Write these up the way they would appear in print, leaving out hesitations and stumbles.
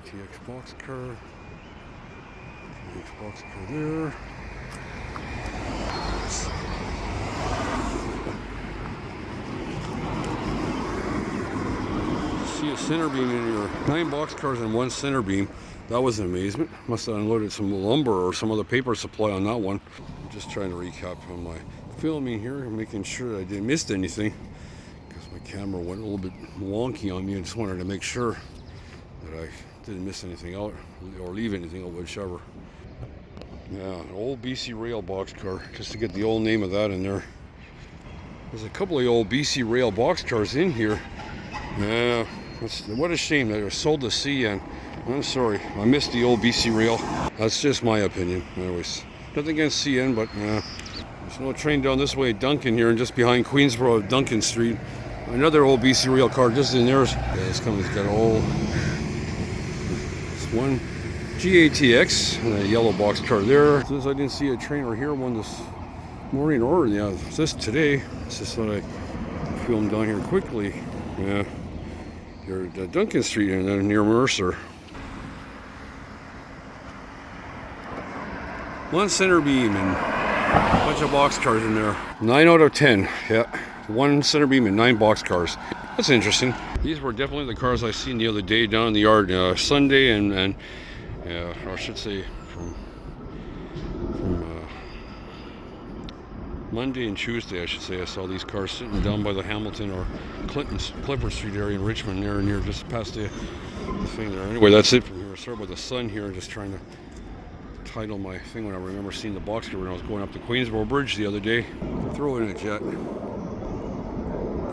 GTX boxcar. GTX boxcar there. See a center beam in here. 9 boxcars and 1 center beam. That was an amazement. Must have unloaded some lumber or some other paper supply on that one. I'm just trying to recap on my filming here, making sure I didn't miss anything, because my camera went a little bit wonky on me. I just wanted to make sure that I didn't miss anything out or leave anything out, whichever. Yeah, an old BC Rail boxcar, just to get the old name of that in there. There's a couple of old BC Rail boxcars in here. Yeah, what a shame that they're sold to CN. I'm sorry, I missed the old BC Rail. That's just my opinion. Anyways, nothing against CN, but there's no train down this way at Duncan here, and just behind Queensboro, Duncan Street. Another old BC Rail car just in there. Yeah, this company's got old. It's one GATX, and a yellow box car there. Since I didn't see a train or hear one this morning, or yeah, just today, it's just thought I filmed down here quickly. Yeah, here at Duncan Street and then near Mercer. One center beam and a bunch of box cars in there. 9 out of 10. Yeah, 1 center beam and 9 box cars. That's interesting. These were definitely the cars I seen the other day down in the yard Sunday and or I should say from Monday and Tuesday, I should say. I saw these cars sitting down by the Hamilton or Clifford Street area in Richmond, there near just past the thing there. Anyway, that's it from here. Sorry about the sun here. Just trying to title my thing when I remember seeing the box when I was going up the Queensboro Bridge the other day. Throw in a jet.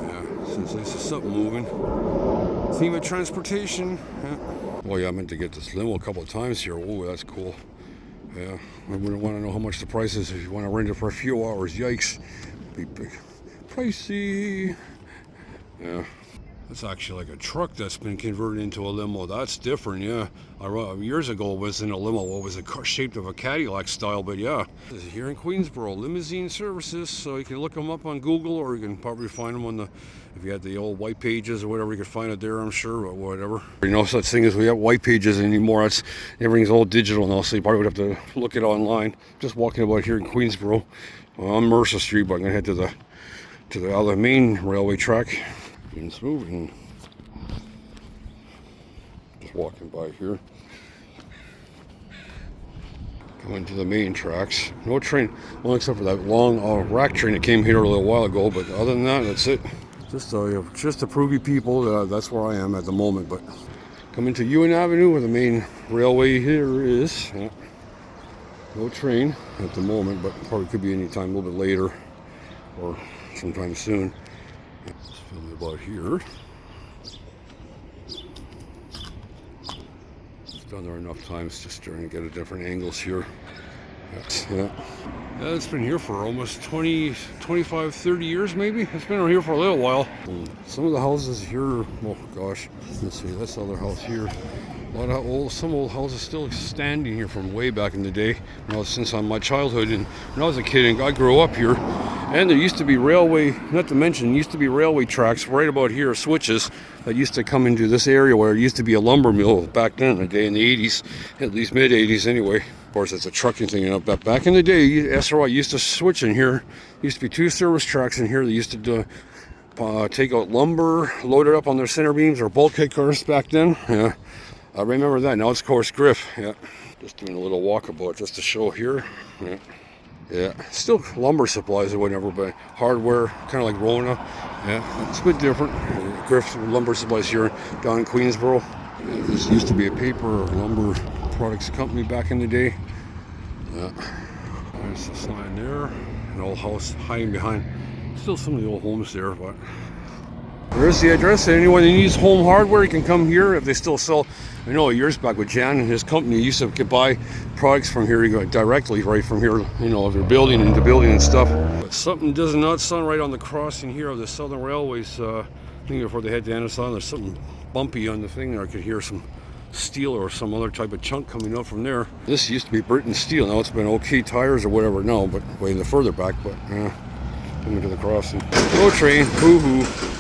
Yeah, since this is something moving. Theme of transportation. Yeah. Oh yeah, I meant to get this limo a couple of times here. Oh, that's cool. Yeah, I wouldn't want to know how much the price is if you want to rent it for a few hours. Yikes. Be big. Pricey. Yeah. That's actually like a truck that's been converted into a limo. That's different, yeah. Years ago it was in a limo. What was it, shaped of a Cadillac style, but yeah. This is here in Queensboro, limousine services. So you can look them up on Google, or you can probably find them on if you had the old white pages or whatever, you could find it there, I'm sure, but whatever. No such thing as we have white pages anymore. Everything's all digital now, so you probably would have to look it online. Just walking about here in Queensboro on Mercer Street, but I'm gonna head to the other main railway track. It's moving. Just walking by here. Going to the main tracks. No train, well, except for that long rack train that came here a little while ago. But other than that, that's it. Just to prove you people that's where I am at the moment. But coming to Ewan Avenue, where the main railway here is. Yeah. No train at the moment, but probably could be any time a little bit later or sometime soon. Let's film about here. I've done there enough times just trying to get a different angles here. Yeah, it's been here for almost 20, 25, 30 years maybe. It's been here for a little while. Some of the houses here, oh gosh, let's see, that's the other house here. A lot of some old houses still standing here from way back in the day. Since my childhood, and when I was a kid and I grew up here. And there used to be railway, not to mention, used to be railway tracks right about here, switches that used to come into this area where it used to be a lumber mill back then in the day, in the 80s, at least mid 80s anyway. Of course, it's a trucking thing. But back in the day, SRI used to switch in here. Used to be 2 service tracks in here that used to take out lumber, load it up on their center beams or bulkhead cars back then. Yeah, I remember that. Now it's coarse griff. Yeah, just doing a little walkabout just to show here. Yeah. Yeah, still lumber supplies or whatever, but hardware, kind of like Rona. Yeah, it's a bit different. Griff lumber supplies here down in Queensboro. Yeah, this used to be a paper or lumber products company back in the day. Yeah, there's the sign there. An old house hiding behind. Still some of the old homes there, but there's the address. Anyone who needs home hardware, you can come here if they still sell. I know years back with Jan and his company, he used to buy products from here. You go directly right from here, if they're building into building and stuff. But something does not sound right on the crossing here of the Southern Railways. I think before they head to Anniston, there's something bumpy on the thing there. I could hear some steel or some other type of chunk coming up from there. This used to be Britain Steel. Now it's been OK Tires or whatever now, but way in the further back. But coming to the crossing. No train. Hoo-hoo.